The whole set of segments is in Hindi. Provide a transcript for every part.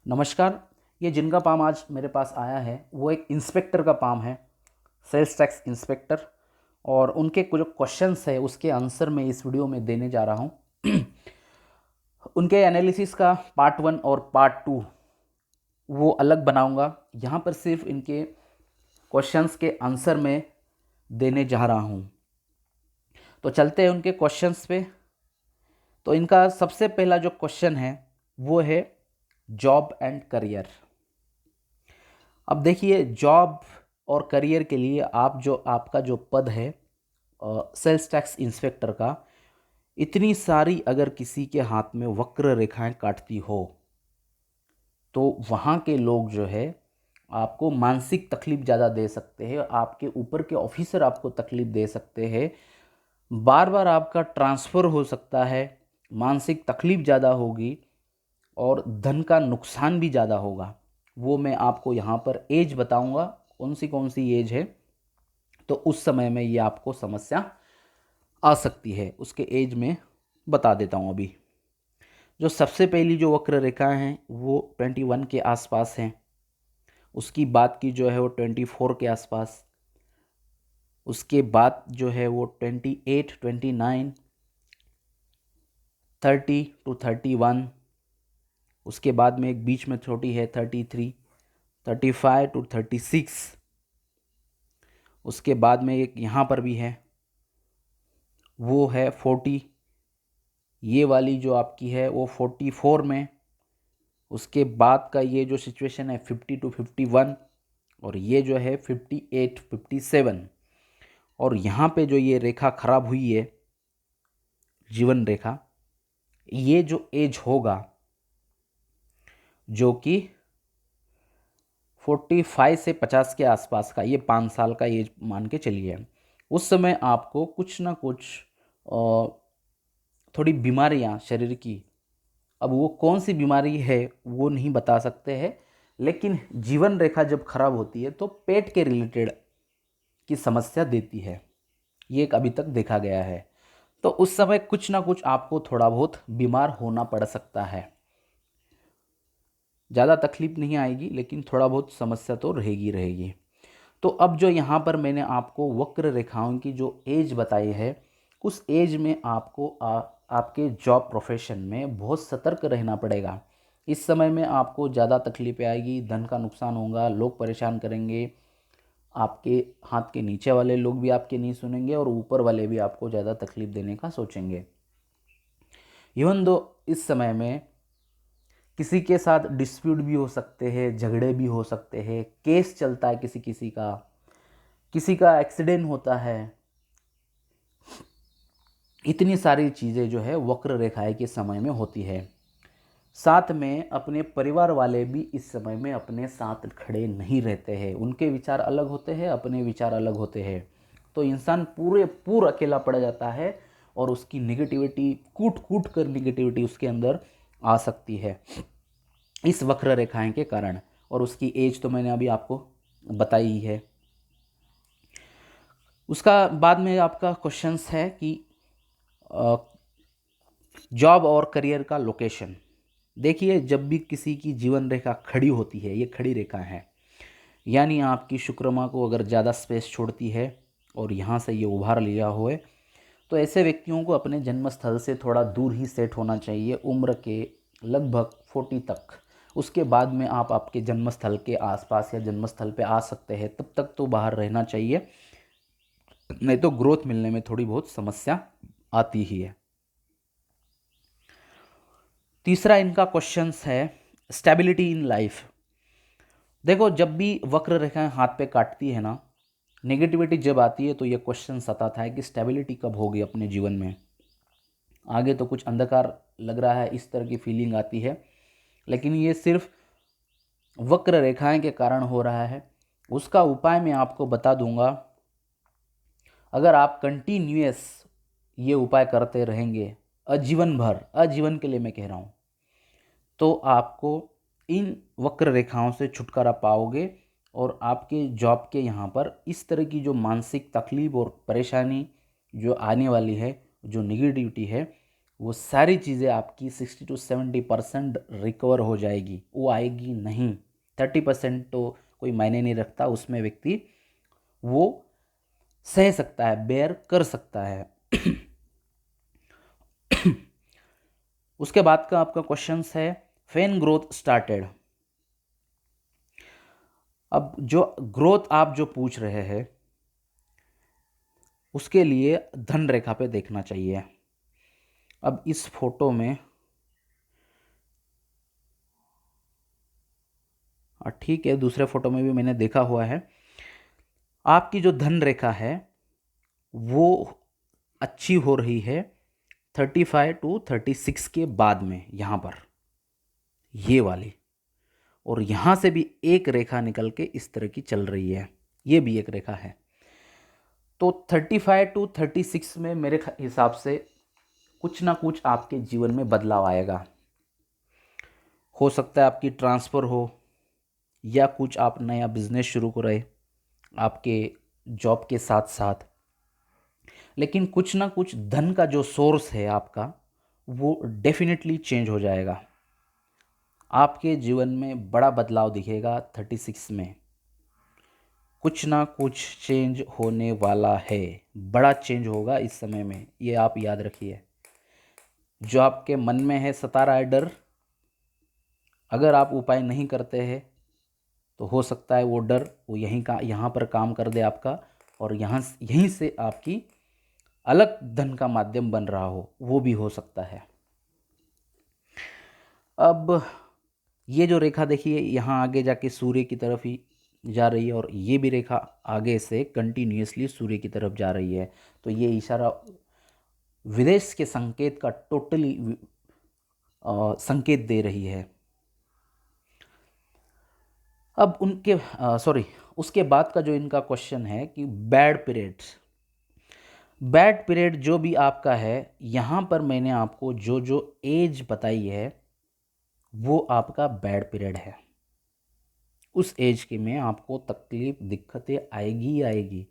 नमस्कार। ये जिनका पाम आज मेरे पास आया है वो एक इंस्पेक्टर का पाम है, सेल्स टैक्स इंस्पेक्टर। और उनके कुछ क्वेश्चंस है उसके आंसर मैं इस वीडियो में देने जा रहा हूँ। उनके एनालिसिस का पार्ट 1 और पार्ट 2 वो अलग बनाऊंगा। यहाँ पर सिर्फ इनके क्वेश्चंस के आंसर मैं देने जा रहा हूँ। तो चलते हैं उनके क्वेश्चंस पे। तो इनका सबसे पहला जो क्वेश्चन है वो है जॉब एंड करियर। अब देखिए, जॉब और करियर के लिए आपका जो पद है सेल्स टैक्स इंस्पेक्टर का, इतनी सारी अगर किसी के हाथ में वक्र रेखाएं काटती हो तो वहाँ के लोग जो है आपको मानसिक तकलीफ ज़्यादा दे सकते हैं, आपके ऊपर के ऑफिसर आपको तकलीफ दे सकते हैं, बार बार आपका ट्रांसफ़र हो सकता है, मानसिक तकलीफ ज़्यादा होगी और धन का नुकसान भी ज़्यादा होगा। वो मैं आपको यहाँ पर एज बताऊँगा कौन सी एज है, तो उस समय में ये आपको समस्या आ सकती है। उसके एज में बता देता हूँ अभी। जो सबसे पहली जो वक्र रेखा हैं वो 21 के आसपास हैं। उसकी बात की जो है वो 24 के आसपास। उसके बाद जो है वो 28, 29, 30 टू 31। उसके बाद में एक बीच में छोटी है 33, 35 टू 36। उसके बाद में एक यहाँ पर भी है, वो है 40। ये वाली जो आपकी है वो 44 में। उसके बाद का ये जो सिचुएशन है 50 टू 51, और ये जो है 58, 57। और यहाँ पे जो ये रेखा खराब हुई है, जीवन रेखा, ये जो एज होगा जो कि 45 से 50 के आसपास का, ये 5 साल का एज मान के चलिए, उस समय आपको कुछ ना कुछ थोड़ी बीमारियां शरीर की, अब वो कौन सी बीमारी है वो नहीं बता सकते हैं, लेकिन जीवन रेखा जब खराब होती है तो पेट के रिलेटेड की समस्या देती है। ये एक अभी तक देखा गया है। तो उस समय कुछ ना कुछ आपको थोड़ा बहुत बीमार होना पड़ सकता है। ज़्यादा तकलीफ नहीं आएगी लेकिन थोड़ा बहुत समस्या तो रहेगी रहेगी। तो अब जो यहाँ पर मैंने आपको वक्र रेखाओं की जो एज बताई है, उस एज में आपको आपके जॉब प्रोफेशन में बहुत सतर्क रहना पड़ेगा। इस समय में आपको ज़्यादा तकलीफें आएगी, धन का नुकसान होगा, लोग परेशान करेंगे, आपके हाथ के नीचे वाले लोग भी आपके नहीं सुनेंगे और ऊपर वाले भी आपको ज़्यादा तकलीफ देने का सोचेंगे। इवन दो इस समय में किसी के साथ डिस्प्यूट भी हो सकते हैं, झगड़े भी हो सकते हैं, केस चलता है किसी का एक्सीडेंट होता है। इतनी सारी चीज़ें जो है वक्र रेखाएं के समय में होती है। साथ में अपने परिवार वाले भी इस समय में अपने साथ खड़े नहीं रहते हैं, उनके विचार अलग होते हैं, अपने विचार अलग होते हैं। तो इंसान पूरा अकेला पड़ जाता है और उसकी निगेटिविटी, कूट कूट कर निगेटिविटी उसके अंदर आ सकती है इस वक्र रेखाएं के कारण। और उसकी एज तो मैंने अभी आपको बताई ही है। उसका बाद में आपका क्वेश्चंस है कि जॉब और करियर का लोकेशन। देखिए, जब भी किसी की जीवन रेखा खड़ी होती है, ये खड़ी रेखा है, यानी आपकी शुक्रमा को अगर ज़्यादा स्पेस छोड़ती है और यहाँ से ये उभार लिया हुआ है, तो ऐसे व्यक्तियों को अपने जन्म स्थल से थोड़ा दूर ही सेट होना चाहिए उम्र के लगभग 40 तक। उसके बाद में आप आपके जन्म स्थल के आसपास या जन्म स्थल पे आ सकते हैं, तब तक तो बाहर रहना चाहिए, नहीं तो ग्रोथ मिलने में थोड़ी बहुत समस्या आती ही है। तीसरा इनका क्वेश्चंस है स्टेबिलिटी इन लाइफ। देखो, जब भी वक्र रेखाएं हाथ पे काटती है ना, नेगेटिविटी जब आती है, तो ये क्वेश्चन सताता है कि स्टेबिलिटी कब होगी अपने जीवन में। आगे तो कुछ अंधकार लग रहा है, इस तरह की फीलिंग आती है, लेकिन ये सिर्फ वक्र रेखाएं के कारण हो रहा है। उसका उपाय मैं आपको बता दूंगा। अगर आप कंटिन्यूअस ये उपाय करते रहेंगे आजीवन भर, आजीवन के लिए मैं कह रहा हूँ, तो आपको इन वक्र रेखाओं से छुटकारा पाओगे और आपके जॉब के यहाँ पर इस तरह की जो मानसिक तकलीफ और परेशानी जो आने वाली है, जो निगेटिविटी है, वो सारी चीज़ें आपकी 60 to 70% रिकवर हो जाएगी, वो आएगी नहीं। 30% तो कोई मायने नहीं रखता, उसमें व्यक्ति वो सह सकता है, बेयर कर सकता है। उसके बाद का आपका क्वेश्चन है फैन ग्रोथ स्टार्टेड। अब जो ग्रोथ आप जो पूछ रहे हैं उसके लिए धन रेखा पे देखना चाहिए। अब इस फोटो में ठीक है, दूसरे फोटो में भी मैंने देखा हुआ है, आपकी जो धन रेखा है वो अच्छी हो रही है 35 to 36 के बाद में, यहाँ पर ये वाली, और यहाँ से भी एक रेखा निकल के इस तरह की चल रही है, ये भी एक रेखा है। तो 35 to 36 में मेरे हिसाब से कुछ ना कुछ आपके जीवन में बदलाव आएगा। हो सकता है आपकी ट्रांसफ़र हो, या कुछ आप नया बिजनेस शुरू करें आपके जॉब के साथ साथ, लेकिन कुछ ना कुछ धन का जो सोर्स है आपका वो डेफिनेटली चेंज हो जाएगा। आपके जीवन में बड़ा बदलाव दिखेगा 36 में, कुछ ना कुछ चेंज होने वाला है, बड़ा चेंज होगा इस समय में, ये आप याद रखिए। जो आपके मन में है सता रहा है डर, अगर आप उपाय नहीं करते हैं तो हो सकता है वो डर वो यहाँ पर काम कर दे आपका, और यहीं से आपकी अलग धन का माध्यम बन रहा हो, वो भी हो सकता है। अब ये जो रेखा देखिए यहाँ आगे जाके सूर्य की तरफ ही जा रही है, और ये भी रेखा आगे से कंटिन्यूअसली सूर्य की तरफ जा रही है, तो ये इशारा विदेश के संकेत का टोटली संकेत दे रही है। अब उसके बाद का जो इनका क्वेश्चन है कि बैड पीरियड जो भी आपका है, यहाँ पर मैंने आपको जो जो एज बताई है वो आपका बैड पीरियड है। उस एज के में आपको तकलीफ दिक्कतें आएगी।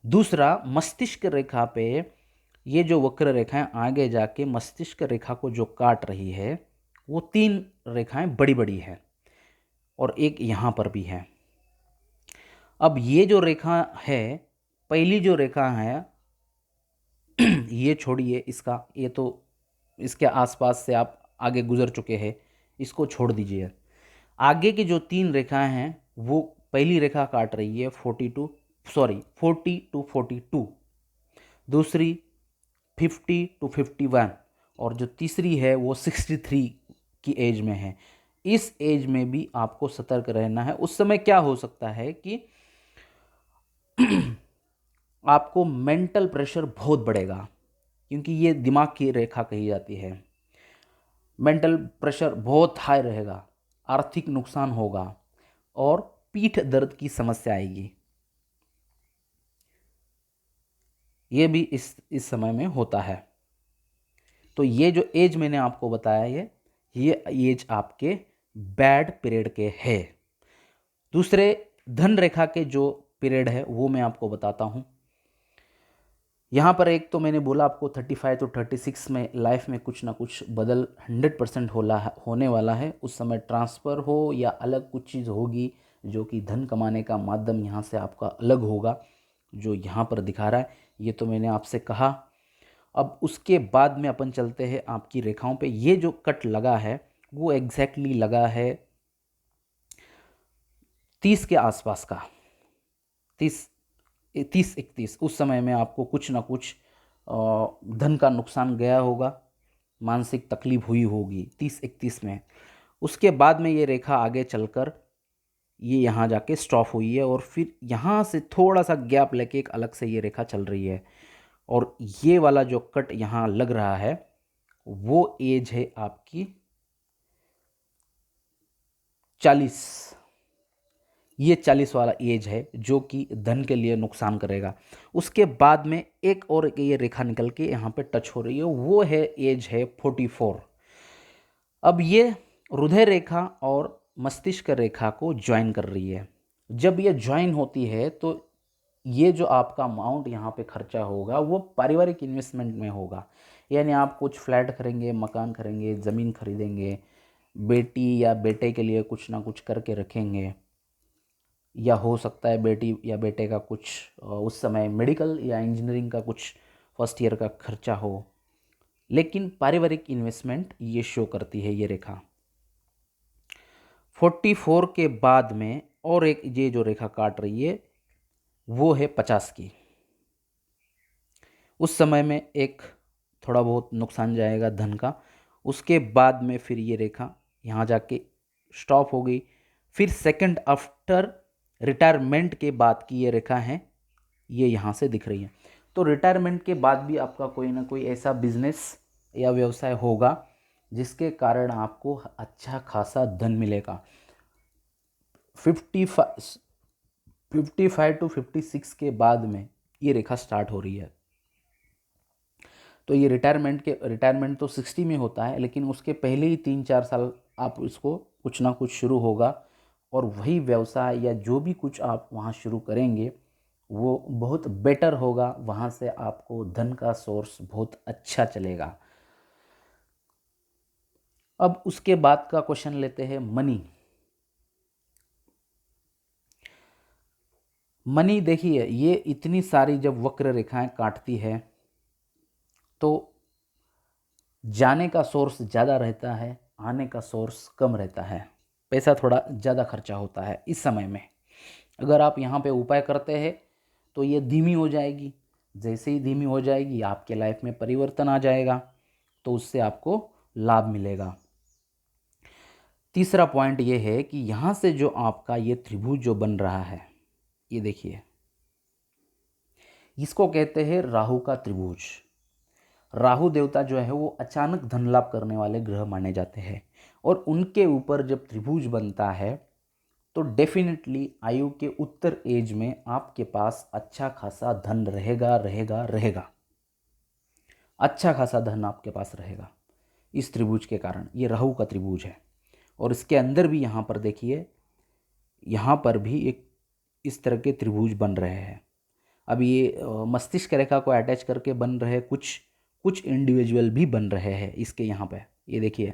दूसरा, मस्तिष्क रेखा पे ये जो वक्र रेखाएं आगे जाके मस्तिष्क रेखा को जो काट रही है वो 3 रेखाएं बड़ी बड़ी है, और एक यहाँ पर भी है। अब ये जो रेखा है, पहली जो रेखा है ये छोड़िए, ये तो इसके आसपास से आप आगे गुजर चुके हैं, इसको छोड़ दीजिए। आगे की जो 3 रेखाएं हैं वो पहली रेखा काट रही है 40 to 42, दूसरी 50 to 51, और जो तीसरी है वो 63 की एज में है। इस एज में भी आपको सतर्क रहना है। उस समय क्या हो सकता है कि आपको मेंटल प्रेशर बहुत बढ़ेगा, क्योंकि ये दिमाग की रेखा कही जाती है। मेंटल प्रेशर बहुत हाई रहेगा, आर्थिक नुकसान होगा, और पीठ दर्द की समस्या आएगी। ये भी इस समय में होता है। तो ये जो एज मैंने आपको बताया ये एज आपके बैड पीरियड के है। दूसरे, धन रेखा के जो पीरियड है वो मैं आपको बताता हूँ। यहाँ पर एक तो मैंने बोला आपको 35 to 36 में लाइफ में कुछ ना कुछ बदल 100% होने वाला है। उस समय ट्रांसफ़र हो या अलग कुछ चीज़ होगी जो कि धन कमाने का माध्यम यहाँ से आपका अलग होगा, जो यहाँ पर दिखा रहा है। ये तो मैंने आपसे कहा। अब उसके बाद में अपन चलते हैं आपकी रेखाओं पे। ये जो कट लगा है वो एग्जैक्टली लगा है 30 के आसपास का, 30-31। उस समय में आपको कुछ ना कुछ धन का नुकसान गया होगा, मानसिक तकलीफ हुई होगी 30-31 में। उसके बाद में ये रेखा आगे चलकर ये यहाँ जाके स्टॉप हुई है, और फिर यहाँ से थोड़ा सा गैप लेके एक अलग से ये रेखा चल रही है, और ये वाला जो कट यहाँ लग रहा है वो एज है आपकी 40। ये 40 वाला एज है जो कि धन के लिए नुकसान करेगा। उसके बाद में एक और ये रेखा निकल के यहाँ पे टच हो रही है, वो है एज है 44। अब ये हृदय रेखा और मस्तिष्क रेखा को ज्वाइन कर रही है। जब ये ज्वाइन होती है तो ये जो आपका अमाउंट यहाँ पे खर्चा होगा वो पारिवारिक इन्वेस्टमेंट में होगा। यानी आप कुछ फ्लैट खरीदेंगे, मकान खरीदेंगे, ज़मीन खरीदेंगे, बेटी या बेटे के लिए कुछ ना कुछ करके रखेंगे, या हो सकता है बेटी या बेटे का कुछ उस समय मेडिकल या इंजीनियरिंग का कुछ फर्स्ट ईयर का खर्चा हो। लेकिन पारिवारिक इन्वेस्टमेंट ये शो करती है ये रेखा। 44 के बाद में और एक ये जो रेखा काट रही है वो है 50 की। उस समय में एक थोड़ा बहुत नुकसान जाएगा धन का। उसके बाद में फिर ये रेखा यहाँ जाके स्टॉप हो गई। फिर सेकंड आफ्टर रिटायरमेंट के बाद की ये रेखा है, ये यहाँ से दिख रही है। तो रिटायरमेंट के बाद भी आपका कोई ना कोई ऐसा बिजनेस या व्यवसाय होगा जिसके कारण आपको अच्छा खासा धन मिलेगा। 55 टू 56 के बाद में ये रेखा स्टार्ट हो रही है। तो ये रिटायरमेंट तो 60 में होता है, लेकिन उसके पहले ही 3-4 साल आप इसको कुछ ना कुछ शुरू होगा, और वही व्यवसाय या जो भी कुछ आप वहाँ शुरू करेंगे वो बहुत बेटर होगा। वहाँ से आपको धन का सोर्स बहुत अच्छा चलेगा। अब उसके बाद का क्वेश्चन लेते हैं मनी। मनी देखिए, ये इतनी सारी जब वक्र रेखाएं काटती है तो जाने का सोर्स ज़्यादा रहता है, आने का सोर्स कम रहता है। पैसा थोड़ा ज़्यादा खर्चा होता है इस समय में। अगर आप यहाँ पे उपाय करते हैं तो ये धीमी हो जाएगी। जैसे ही धीमी हो जाएगी आपके लाइफ में परिवर्तन आ जाएगा, तो उससे आपको लाभ मिलेगा। तीसरा पॉइंट ये है कि यहाँ से जो आपका ये त्रिभुज जो बन रहा है, ये देखिए, इसको कहते हैं राहु का त्रिभुज। राहु देवता जो है वो अचानक धन लाभ करने वाले ग्रह माने जाते हैं, और उनके ऊपर जब त्रिभुज बनता है तो डेफिनेटली आयु के उत्तर एज में आपके पास अच्छा खासा धन रहेगा रहेगा रहेगा। अच्छा खासा धन आपके पास रहेगा इस त्रिभुज के कारण। ये राहु का त्रिभुज है, और इसके अंदर भी यहाँ पर देखिए, यहाँ पर भी एक इस तरह के त्रिभुज बन रहे हैं। अब ये मस्तिष्क रेखा को अटैच करके बन रहे कुछ कुछ इंडिविजुअल भी बन रहे हैं इसके यहाँ पे। ये देखिए,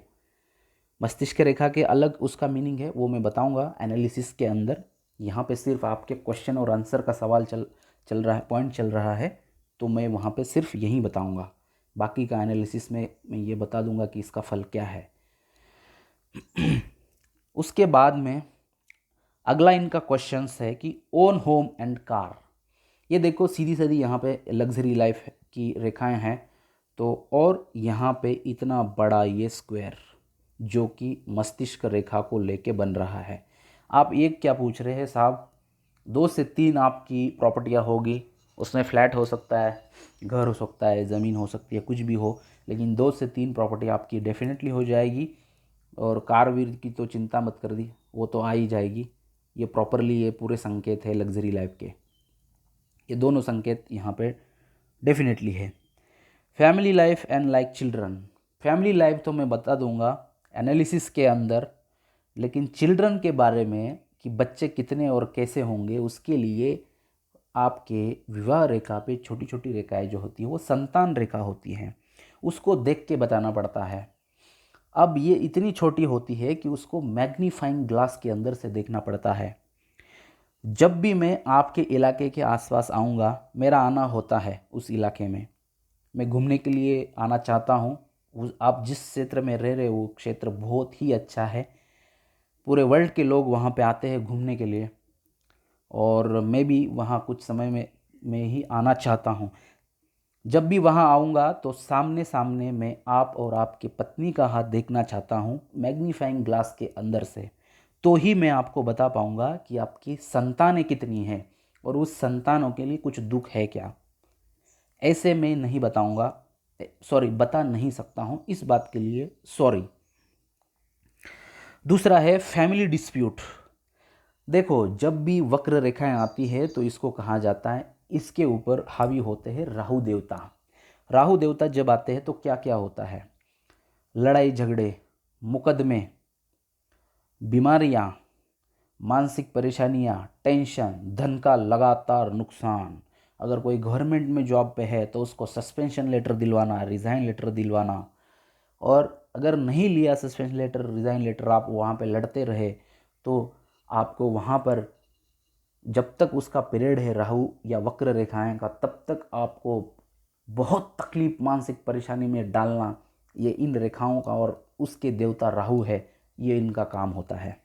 मस्तिष्क रेखा के अलग उसका मीनिंग है, वो मैं बताऊंगा एनालिसिस के अंदर। यहाँ पे सिर्फ आपके क्वेश्चन और आंसर का सवाल चल रहा है, पॉइंट चल रहा है, तो मैं वहाँ पे सिर्फ यही बताऊंगा। बाकी का एनालिसिस में मैं ये बता दूंगा कि इसका फल क्या है। उसके बाद में अगला इनका क्वेश्चन है कि ओन होम एंड कार। ये देखो सीधी सीधी यहाँ पे लग्जरी लाइफ की रेखाएं हैं। तो और यहाँ पे इतना बड़ा ये स्क्वायर जो कि मस्तिष्क रेखा को लेके बन रहा है। आप ये क्या पूछ रहे हैं साहब, 2 से 3 आपकी प्रॉपर्टियाँ होगी, उसमें फ्लैट हो सकता है, घर हो सकता है, ज़मीन हो सकती है, कुछ भी हो, लेकिन 2 से 3 प्रॉपर्टी आपकी डेफिनेटली हो जाएगी। और कार वीर की तो चिंता मत कर दी, वो तो आ ही जाएगी। ये प्रॉपरली ये पूरे संकेत है लग्जरी लाइफ के, ये दोनों संकेत यहाँ पे डेफिनेटली है। Family life and like children. Family life तो मैं बता दूंगा एनालिसिस के अंदर, लेकिन चिल्ड्रन के बारे में कि बच्चे कितने और कैसे होंगे, उसके लिए आपके विवाह रेखा पे छोटी छोटी रेखाएं जो होती है वो संतान रेखा होती हैं, उसको देख के बताना पड़ता है। अब ये इतनी छोटी होती है कि उसको मैग्नीफाइंग ग्लास के अंदर से देखना पड़ता है। जब भी मैं आपके इलाके के आसपास आऊँगा, मेरा आना होता है उस इलाके में, मैं घूमने के लिए आना चाहता हूँ। आप जिस क्षेत्र में रह रहे हो वो क्षेत्र बहुत ही अच्छा है, पूरे वर्ल्ड के लोग वहाँ पे आते हैं घूमने के लिए, और मैं भी वहाँ कुछ समय में ही आना चाहता हूँ। जब भी वहाँ आऊँगा तो सामने सामने मैं आप और आपकी पत्नी का हाथ देखना चाहता हूँ मैग्नीफाइंग ग्लास के अंदर से, तो ही मैं आपको बता पाऊँगा कि आपकी संतानें कितनी हैं और उस संतानों के लिए कुछ दुख है क्या। ऐसे मैं नहीं बताऊँगा, सॉरी बता नहीं सकता हूँ, इस बात के लिए सॉरी। दूसरा है फैमिली डिस्प्यूट। देखो जब भी वक्र रेखाएं आती है तो इसको कहा जाता है, इसके ऊपर हावी होते हैं राहु देवता। राहु देवता जब आते हैं तो क्या क्या होता है, लड़ाई झगड़े, मुकदमे, बीमारियां, मानसिक परेशानियां, टेंशन, धन का लगातार नुकसान, अगर कोई गवर्नमेंट में जॉब पे है तो उसको सस्पेंशन लेटर दिलवाना, रिज़ाइन लेटर दिलवाना। और अगर नहीं लिया सस्पेंशन लेटर, रिज़ाइन लेटर, आप वहाँ पे लड़ते रहे, तो आपको वहाँ पर जब तक उसका पीरियड है राहु या वक्र रेखाएं का, तब तक आपको बहुत तकलीफ, मानसिक परेशानी में डालना, ये इन रेखाओं का और उसके देवता राहु है, ये इनका काम होता है।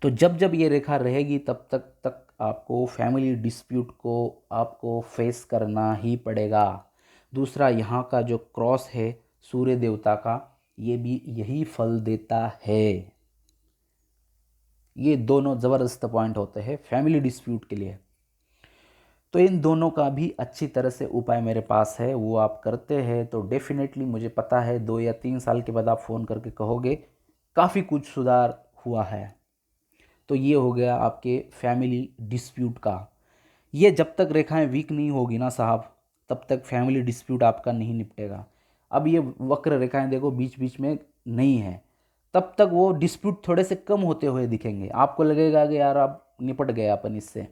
तो जब जब ये रेखा रहेगी तब तक आपको फैमिली डिस्प्यूट को आपको फेस करना ही पड़ेगा। दूसरा, यहाँ का जो क्रॉस है सूर्य देवता का, ये भी यही फल देता है। ये दोनों ज़बरदस्त पॉइंट होते हैं फैमिली डिस्प्यूट के लिए। तो इन दोनों का भी अच्छी तरह से उपाय मेरे पास है, वो आप करते हैं तो डेफिनेटली मुझे पता है 2 या 3 साल के बाद आप फ़ोन करके कहोगे काफ़ी कुछ सुधार हुआ है। तो ये हो गया आपके फैमिली डिस्प्यूट का। ये जब तक रेखाएं वीक नहीं होगी ना साहब, तब तक फैमिली डिस्प्यूट आपका नहीं निपटेगा। अब ये वक्र रेखाएं देखो बीच बीच में नहीं है, तब तक वो डिस्प्यूट थोड़े से कम होते हुए दिखेंगे। आपको लगेगा कि यार अब निपट गए अपन इससे,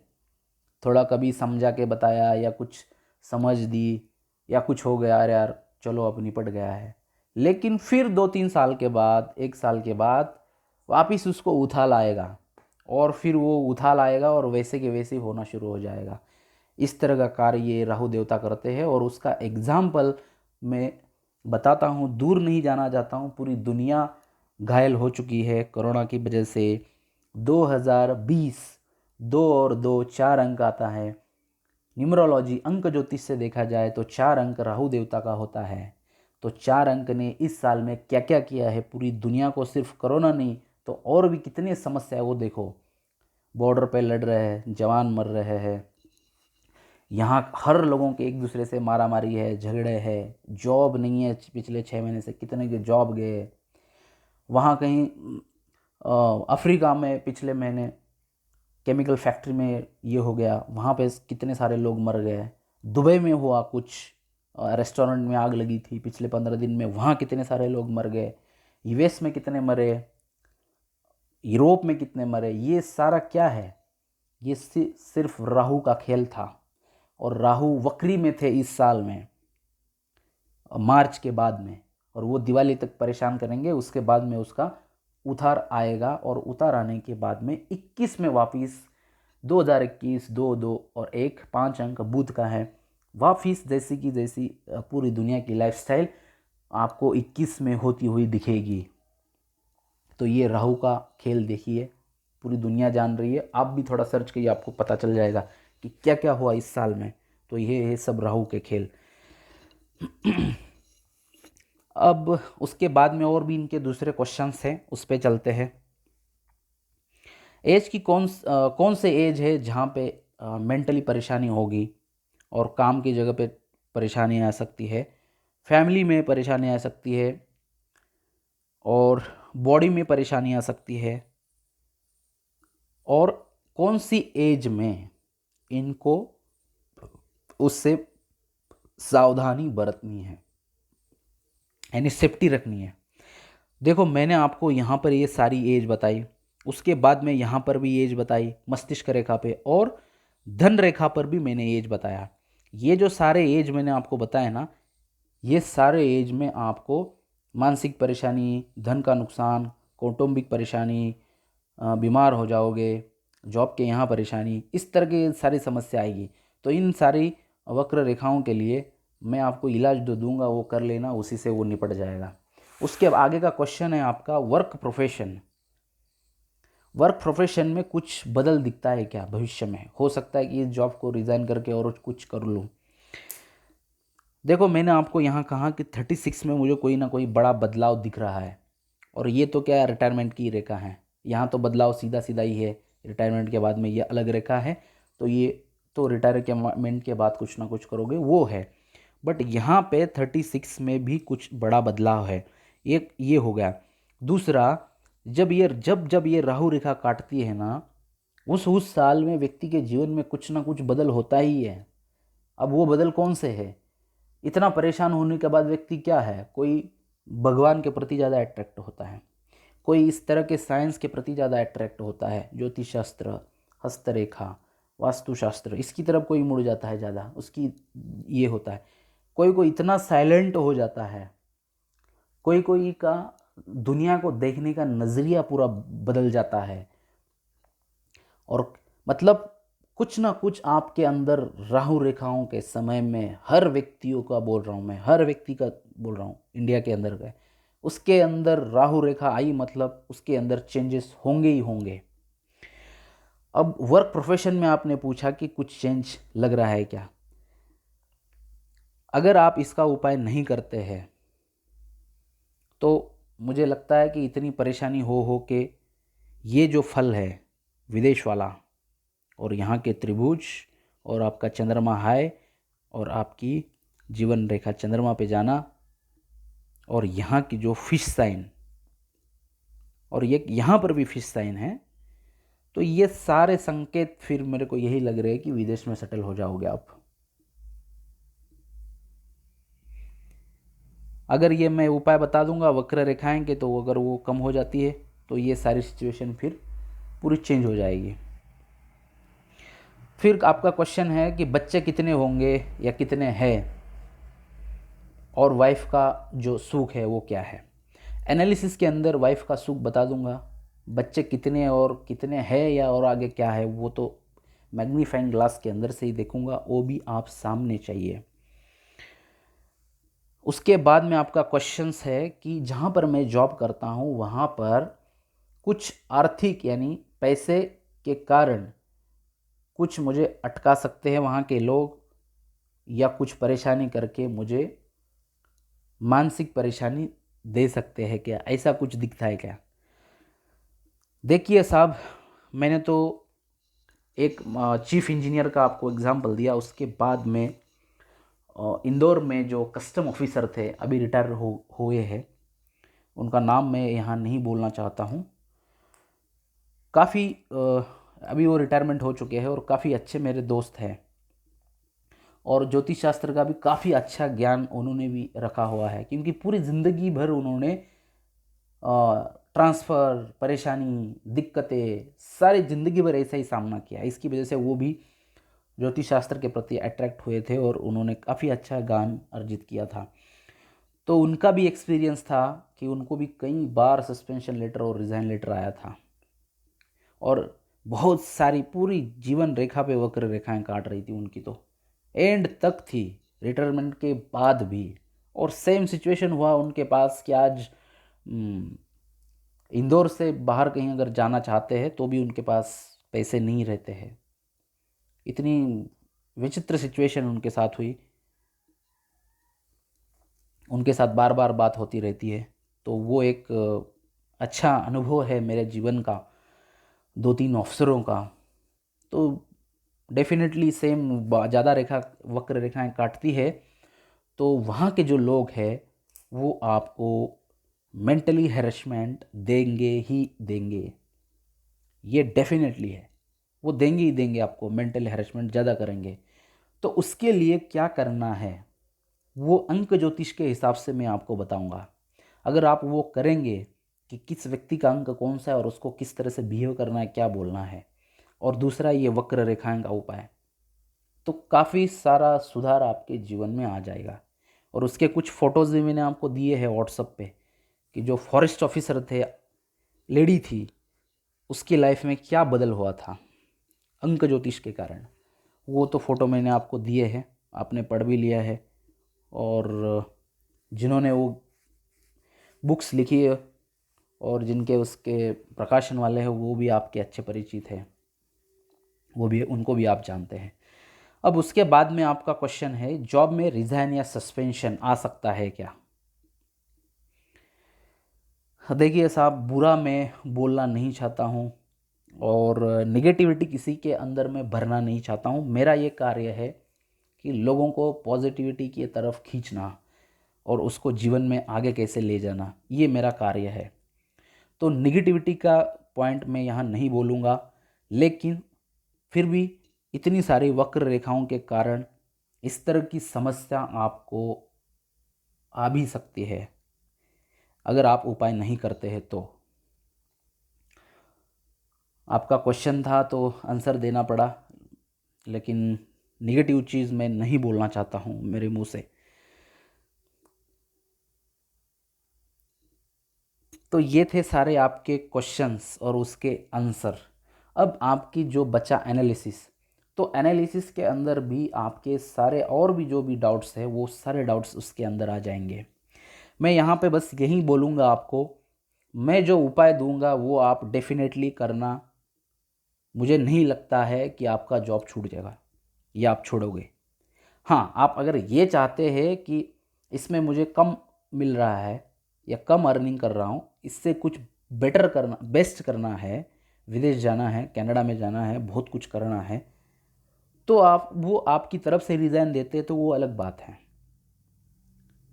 थोड़ा कभी समझा के बताया या कुछ समझ दी या कुछ हो गया, यार यार चलो अब निपट गया है। लेकिन फिर 2-3 साल के बाद, 1 साल के बाद वापिस उसको उथाल आएगा, और फिर वो उथाल आएगा और वैसे के वैसे होना शुरू हो जाएगा। इस तरह का कार्य ये राहु देवता करते हैं। और उसका एग्जाम्पल मैं बताता हूँ, दूर नहीं जाना चाहता हूँ। पूरी दुनिया घायल हो चुकी है कोरोना की वजह से। 2020, 2 और 2 4 अंक आता है। न्यूमरोलॉजी अंक ज्योतिष से देखा जाए तो 4 अंक राहु देवता का होता है। तो 4 अंक ने इस साल में क्या क्या किया है पूरी दुनिया को, सिर्फ कोरोना नहीं तो और भी कितनी समस्या है वो देखो। बॉर्डर पे लड़ रहे हैं, जवान मर रहे हैं, यहाँ हर लोगों के एक दूसरे से मारा मारी है, झगड़े हैं, जॉब नहीं है, पिछले 6 महीने से कितने के जॉब गए। वहाँ कहीं अफ्रीका में पिछले महीने केमिकल फैक्ट्री में ये हो गया, वहाँ पे कितने सारे लोग मर गए। दुबई में हुआ कुछ, रेस्टोरेंट में आग लगी थी पिछले 15 दिन में, वहाँ कितने सारे लोग मर गए। यूएस में कितने मरे, यूरोप में कितने मरे। ये सारा क्या है, ये सिर्फ राहु का खेल था। और राहु वक्री में थे इस साल में, मार्च के बाद में, और वो दिवाली तक परेशान करेंगे। उसके बाद में उसका उतार आएगा, और उतार आने के बाद में 21 में वापिस 2021 2 2 और 1 5 अंक बुध का है, वापिस जैसी की जैसी पूरी दुनिया की लाइफस्टाइल आपको 21 में होती हुई दिखेगी। तो ये राहु का खेल देखिए, पूरी दुनिया जान रही है। आप भी थोड़ा सर्च करिए, आपको पता चल जाएगा कि क्या क्या हुआ इस साल में। तो ये है सब राहु के खेल। अब उसके बाद में और भी इनके दूसरे क्वेश्चंस हैं, उस पे चलते हैं। एज की कौन से एज है जहाँ पे मेंटली परेशानी होगी और काम की जगह पे परेशानी आ सकती है, फैमिली में परेशानी आ सकती है, और बॉडी में परेशानी आ सकती है, और कौन सी एज में इनको उससे सावधानी बरतनी है, यानी सेफ्टी रखनी है। देखो मैंने आपको यहाँ पर ये सारी एज बताई, उसके बाद में यहाँ पर भी एज बताई मस्तिष्क रेखा पे, और धन रेखा पर भी मैंने एज बताया। ये जो सारे एज मैंने आपको बताया ना, ये सारे एज में आपको मानसिक परेशानी, धन का नुकसान, कौटुंबिक परेशानी, बीमार हो जाओगे, जॉब के यहाँ परेशानी, इस तरह की सारी समस्या आएगी। तो इन सारी वक्र रेखाओं के लिए मैं आपको इलाज जो दूंगा वो कर लेना, उसी से वो निपट जाएगा। उसके आगे का क्वेश्चन है आपका वर्क प्रोफेशन। वर्क प्रोफेशन में कुछ बदल दिखता है क्या भविष्य में? हो सकता है कि इस जॉब को रिज़ाइन करके और कुछ कर लूँ। देखो मैंने आपको यहाँ कहा कि 36 में मुझे कोई ना कोई बड़ा बदलाव दिख रहा है, और ये तो क्या रिटायरमेंट की रेखा है। यहाँ तो बदलाव सीधा सीधा ही है, रिटायरमेंट के बाद में ये अलग रेखा है। तो ये तो रिटायरमेंट के बाद कुछ ना कुछ करोगे वो है, बट यहाँ पे 36 में भी कुछ बड़ा बदलाव है। एक ये हो गया। दूसरा, जब ये राहु रेखा काटती है ना, उस साल में व्यक्ति के जीवन में कुछ ना कुछ बदल होता ही है। अब वो बदल कौन से है? इतना परेशान होने के बाद व्यक्ति क्या है, कोई भगवान के प्रति ज़्यादा अट्रैक्ट होता है, कोई इस तरह के साइंस के प्रति ज़्यादा अट्रैक्ट होता है, ज्योतिष शास्त्र, हस्तरेखा, वास्तुशास्त्र इसकी तरफ कोई मुड़ जाता है ज़्यादा, उसकी ये होता है। कोई कोई इतना साइलेंट हो जाता है, कोई कोई का दुनिया को देखने का नज़रिया पूरा बदल जाता है। और मतलब कुछ ना कुछ आपके अंदर राहु रेखाओं के समय में, हर व्यक्तियों का बोल रहा हूँ मैं, हर व्यक्ति का बोल रहा हूँ इंडिया के अंदर का, उसके अंदर राहु रेखा आई मतलब उसके अंदर चेंजेस होंगे ही होंगे। अब वर्क प्रोफेशन में आपने पूछा कि कुछ चेंज लग रहा है क्या। अगर आप इसका उपाय नहीं करते हैं तो मुझे लगता है कि इतनी परेशानी हो के ये जो फल है विदेश वाला, और यहाँ के त्रिभुज, और आपका चंद्रमा हाय, और आपकी जीवन रेखा चंद्रमा पे जाना, और यहाँ की जो फिश साइन, और ये यहाँ पर भी फिश साइन है, तो ये सारे संकेत फिर मेरे को यही लग रहे हैं कि विदेश में सेटल हो जाओगे आप। अगर ये मैं उपाय बता दूंगा वक्र रेखाएं के, तो अगर वो कम हो जाती है तो ये सारी सिचुएशन फिर पूरी चेंज हो जाएगी। फिर आपका क्वेश्चन है कि बच्चे कितने होंगे या कितने हैं, और वाइफ का जो सुख है वो क्या है। एनालिसिस के अंदर वाइफ का सुख बता दूंगा, बच्चे कितने और कितने हैं या और आगे क्या है वो तो मैग्नीफाइंग ग्लास के अंदर से ही देखूंगा, वो भी आप सामने चाहिए। उसके बाद में आपका क्वेश्चंस है कि जहाँ पर मैं जॉब करता हूँ वहाँ पर कुछ आर्थिक यानी पैसे के कारण कुछ मुझे अटका सकते हैं वहाँ के लोग, या कुछ परेशानी करके मुझे मानसिक परेशानी दे सकते हैं क्या, ऐसा कुछ दिखता है क्या। देखिए साहब, मैंने तो एक चीफ इंजीनियर का आपको एग्जांपल दिया, उसके बाद में इंदौर में जो कस्टम ऑफिसर थे अभी रिटायर हुए हैं, उनका नाम मैं यहाँ नहीं बोलना चाहता हूँ, काफ़ी अभी वो रिटायरमेंट हो चुके हैं और काफ़ी अच्छे मेरे दोस्त हैं, और ज्योतिष शास्त्र का भी काफ़ी अच्छा ज्ञान उन्होंने भी रखा हुआ है, क्योंकि पूरी ज़िंदगी भर उन्होंने ट्रांसफ़र, परेशानी, दिक्कतें सारी ज़िंदगी भर ऐसा ही सामना किया। इसकी वजह से वो भी ज्योतिष शास्त्र के प्रति अट्रैक्ट हुए थे और उन्होंने काफ़ी अच्छा ज्ञान अर्जित किया था। तो उनका भी एक्सपीरियंस था कि उनको भी कई बार सस्पेंशन लेटर और रिज़ाइन लेटर आया था, और बहुत सारी पूरी जीवन रेखा पे वक्र रेखाएं काट रही थी उनकी, तो एंड तक थी रिटायरमेंट के बाद भी। और सेम सिचुएशन हुआ उनके पास कि आज इंदौर से बाहर कहीं अगर जाना चाहते हैं तो भी उनके पास पैसे नहीं रहते हैं। इतनी विचित्र सिचुएशन उनके साथ हुई, उनके साथ बार बार बात होती रहती है। तो वो एक अच्छा अनुभव है मेरे जीवन का, 2-3 अवसरों का। तो डेफिनेटली सेम ज़्यादा रेखा वक्र रेखाएं काटती है तो वहाँ के जो लोग हैं वो आपको मेंटली हैरेसमेंट देंगे ही देंगे, ये डेफिनेटली है, वो देंगे ही देंगे, आपको मेंटल हैरेसमेंट ज़्यादा करेंगे। तो उसके लिए क्या करना है वो अंक ज्योतिष के हिसाब से मैं आपको बताऊंगा। अगर आप वो करेंगे कि किस व्यक्ति का अंक कौन सा है और उसको किस तरह से बिहेव करना है, क्या बोलना है, और दूसरा ये वक्र रेखाएं का उपाय, तो काफ़ी सारा सुधार आपके जीवन में आ जाएगा। और उसके कुछ फ़ोटोज़ भी मैंने आपको दिए हैं व्हाट्सएप पे, कि जो फॉरेस्ट ऑफिसर थे, लेडी थी, उसकी लाइफ में क्या बदल हुआ था अंक ज्योतिष के कारण, वो तो फ़ोटो मैंने आपको दिए हैं, आपने पढ़ भी लिया है। और जिन्होंने वो बुक्स लिखी है और जिनके उसके प्रकाशन वाले हैं वो भी आपके अच्छे परिचित हैं, वो भी, उनको भी आप जानते हैं। अब उसके बाद में आपका क्वेश्चन है जॉब में रिजाइन या सस्पेंशन आ सकता है क्या। देखिए साहब, बुरा मैं बोलना नहीं चाहता हूँ और निगेटिविटी किसी के अंदर मैं भरना नहीं चाहता हूँ। मेरा ये कार्य है कि लोगों को पॉजिटिविटी की तरफ खींचना और उसको जीवन में आगे कैसे ले जाना, ये मेरा कार्य है। तो निगेटिविटी का पॉइंट मैं यहाँ नहीं बोलूँगा, लेकिन फिर भी इतनी सारी वक्र रेखाओं के कारण इस तरह की समस्या आपको आ भी सकती है अगर आप उपाय नहीं करते हैं तो। आपका क्वेश्चन था तो आंसर देना पड़ा। लेकिन नेगेटिव चीज़ मैं नहीं बोलना चाहता हूँ मेरे मुंह से। तो ये थे सारे आपके क्वेश्चंस और उसके आंसर। अब आपकी जो बचा एनालिसिस, तो एनालिसिस के अंदर भी आपके सारे और भी जो भी डाउट्स है वो सारे डाउट्स उसके अंदर आ जाएंगे। मैं यहाँ पे बस यही बोलूँगा आपको, मैं जो उपाय दूंगा वो आप डेफिनेटली करना। मुझे नहीं लगता है कि आपका जॉब छूट जाएगा या आप छोड़ोगे। हाँ, आप अगर ये चाहते हैं कि इसमें मुझे कम मिल रहा है या कम अर्निंग कर रहा हूँ, इससे कुछ बेटर करना, बेस्ट करना है, विदेश जाना है, कनाडा में जाना है, बहुत कुछ करना है, तो आप वो आपकी तरफ से रिज़ाइन देते तो वो अलग बात है,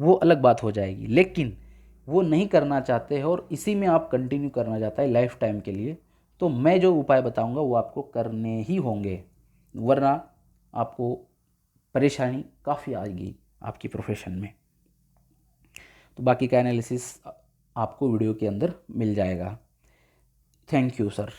वो अलग बात हो जाएगी। लेकिन वो नहीं करना चाहते हैं और इसी में आप कंटिन्यू करना चाहता है लाइफ टाइम के लिए, तो मैं जो उपाय बताऊंगा वो आपको करने ही होंगे, वरना आपको परेशानी काफ़ी आएगी आपकी प्रोफेशन में। तो बाकी का एनालिसिस आपको वीडियो के अंदर मिल जाएगा। Thank you sir.